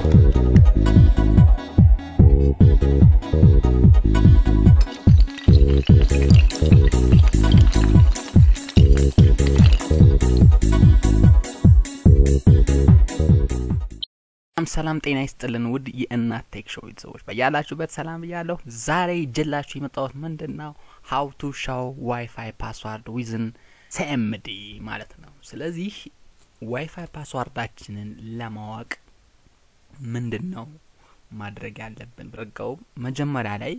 ሰላም ጤና ይስጥልን ውድ የእናት ቴክ ሾው ቤተሰቦች በያላችሁበት ሰላም ብያለሁ። ዛሬ ይዤላችሁ የመጣሁት ምንድነው how to show wifi password within CMD ማለት ነው። ስለዚህ ዋይፋይ ፓስዋርዳችንን ለማወቅ ምንድነው ማድረግ ያለብን ብርጋው መጀመሪያ ላይ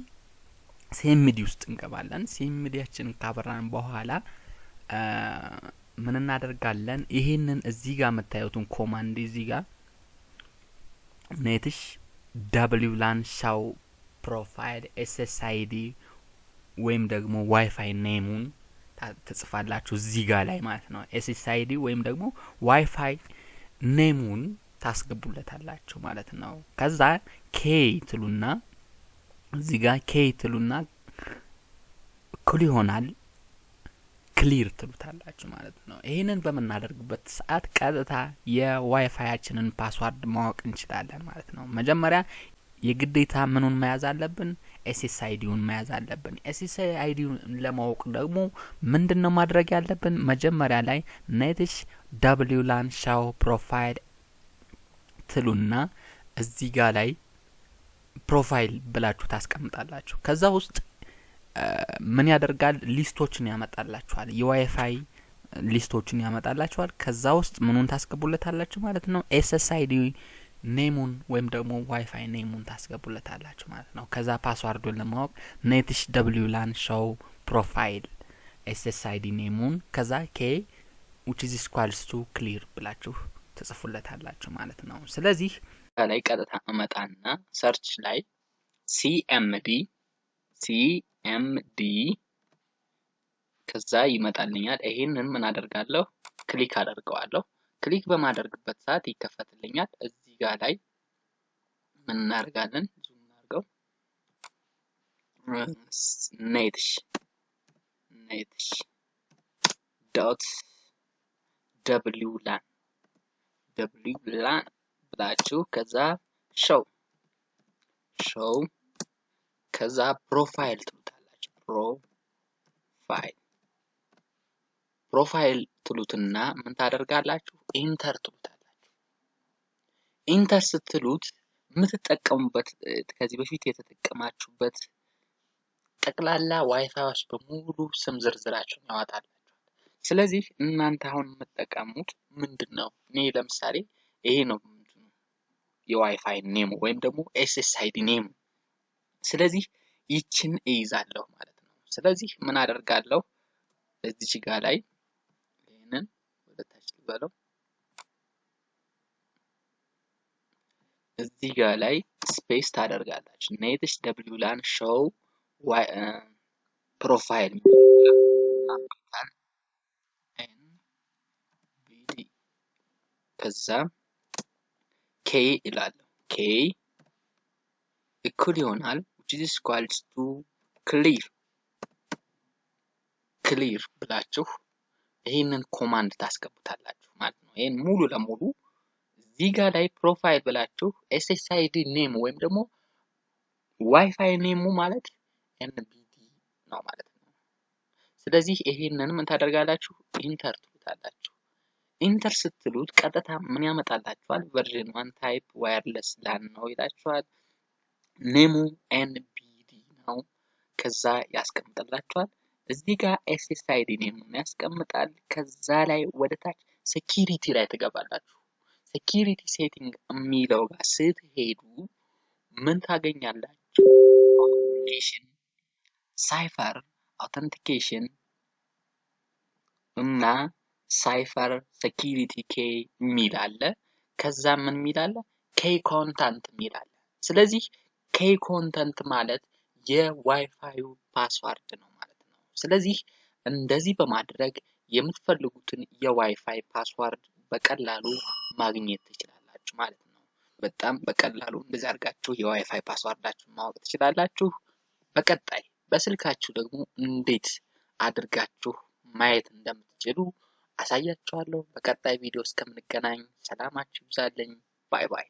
CMD ውስጥ እንገባለን። CMDያችንን ካበራን በኋላ ምን እናደርጋለን? ይሄንን እዚህ ጋር መታየቱን ኮማንድ እዚህ ጋር netvn show profile SSID ወይም ደግሞ ዋይፋይ ኔሙን ተጽፋላችሁ እዚህ ጋር ላይ ማለት ነው። SSID ወይም ደግሞ ዋይፋይ ኔሙን ታስገቡለታላችሁ ማለት ነው። ከዛ k ትሉና እዚህ ጋር k ትሉና እኩል ይሆናል ክሊር ትሉታላችሁ ማለት ነው። ይሄንን በመናደርግበት ሰዓት ቀጥታ የዋይፋያችንን ፓስዋርድ ማወቅ እንችላለን ማለት ነው። መጀመሪያ የግዴታ ምኑን መያዝ አለብን? SSIDውን መያዝ አለብን። SSIDውን ለማወቅ ደግሞ ምንድነው ማድረግ ያለብን? መጀመሪያ ላይ netvn show profile ትሉና እዚህ ጋር ላይ ፕሮፋይል ብላችሁ ታስቀምጣላችሁ። ከዛ ውስጥ ምን ያደርጋል? ሊስቶችን ያመጣላችኋል። የዋይፋይ ሊስቶችን ያመጣላችኋል። ከዛ ውስጥ ምኑን ታስገቡለታላችሁ ማለት ነው? SSID ኔሙን ወይም ደግሞ ዋይፋይ ኔሙን ታስገቡለታላችሁ ማለት ነው። ከዛ ፓስዋርዱን ለማወቅ netvn show profile SSID ኔሙን ከዛ k which is equals to clear ብላችሁ ተጽፉለታላችሁ ማለት ነው። ስለዚህ ላይ ቀጥታ አመጣና ሰርች ላይ CMD ከዛ ይመጣልኛል። ይሄንን ምን አደርጋለሁ? ክሊክ አደርገዋለሁ። ክሊክ በማደርግበት ሰዓት ይከፈትልኛል። እዚህ ጋር ላይ ምን እናደርጋለን? ዙም እናድርገው። wlan ብላችሁ ከዛ show ከዛ ፕሮፋይል ትሉታላችሁ። ፕሮፋይል ትሉትና ምን ታደርጋላችሁ? ኢንተር ትሉታላችሁ። ኢንተር ስትሉት የምትጠቀሙበት ከዚህ በፊት የተጠቀማችሁበት ጠቅላላ ዋይፋይዎች በሙሉ ስም ዝርዝራቸውን ያወጣላችኋል። ስለዚህ እናንተ አሁን የምትጠቀሙት ምንድነው? እኔ ለምሳሌ ይሄ ነው የዋይፋይ ኔሙ ወይም ደግሞ SSID ኔሙ። ስለዚህ ይችን እይዛለሁ ማለት ነው። ስለዚህ ምን አደርጋለሁ? እዚህ ጋር ላይ ይሄንን ወደ ታች ልበለው። እዚህ ጋር ላይ ስፔስ ታደርጋላችሁ። netvn show profile nbd ከዛ k ይላለሁ። k እኩል ይሆናል which is equals to clear ብላችሁ ይሄንን ኮማንድ ታስገቡታላችሁ ማለት ነው። ይሄን ሙሉ ለሙሉ እዚህ ጋር ላይ ፕሮፋይል ብላችሁ SSID ኔም ወይም ደግሞ ዋይፋይ ኔሙ ማለት NBD ነው ማለት ነው። ስለዚህ ይሄንን ምን ታደርጋላችሁ? ኢንተር ትሉታላችሁ። ኢንተር ስትሉት ቀጥታ ምን ያመጣላችኋል? ቨርዥን 1 ታይፕ ዋየርለስ ላን ነው ይላችኋል። ኔሙ NBD ነው። ከዛ ያስቀምጥላችኋል። እዚህ ጋር SSID ኔሙን ያስቀምጣል። ከዛ ላይ ወደ ታች ሴኩሪቲ ላይ ትገባላችሁ። ሴኩሪቲ ሴቲንግ የሚለው ጋር ስትሄዱ ምን ታገኛላችሁ? ሳይፈር አውተንቲኬሽን እና ሳይፈር ሴኩሪቲ ኬ ሚል አለ። ከዛ ምን ሚል አለ? ኬ ኮንታንት ሚል አለ። ስለዚህ ኬ ኮንታንት ማለት የዋይፋዩ ፓስዋርድ ነው ማለት ነው። ስለዚህ እንደዚህ በማድረግ የምትፈልጉትን የዋይፋይ ፓስዋርድ በቀላሉ ማግኘት ትችላላችሁ ማለት ነው። በጣም በቀላሉ እንደዚህ አድርጋችሁ የዋይፋይ ፓስዋርዳችሁን ማወቅ ትችላላችሁ። በቀጣይ በስልካችሁ ደግሞ እንዴት አድርጋችሁ ማየት እንደምትችሉ አሳያችኋለሁ። በቀጣይ ቪዲዮ እስከምንገናኝ ሰላማችሁ ይብዛልኝ። ባይ ባይ።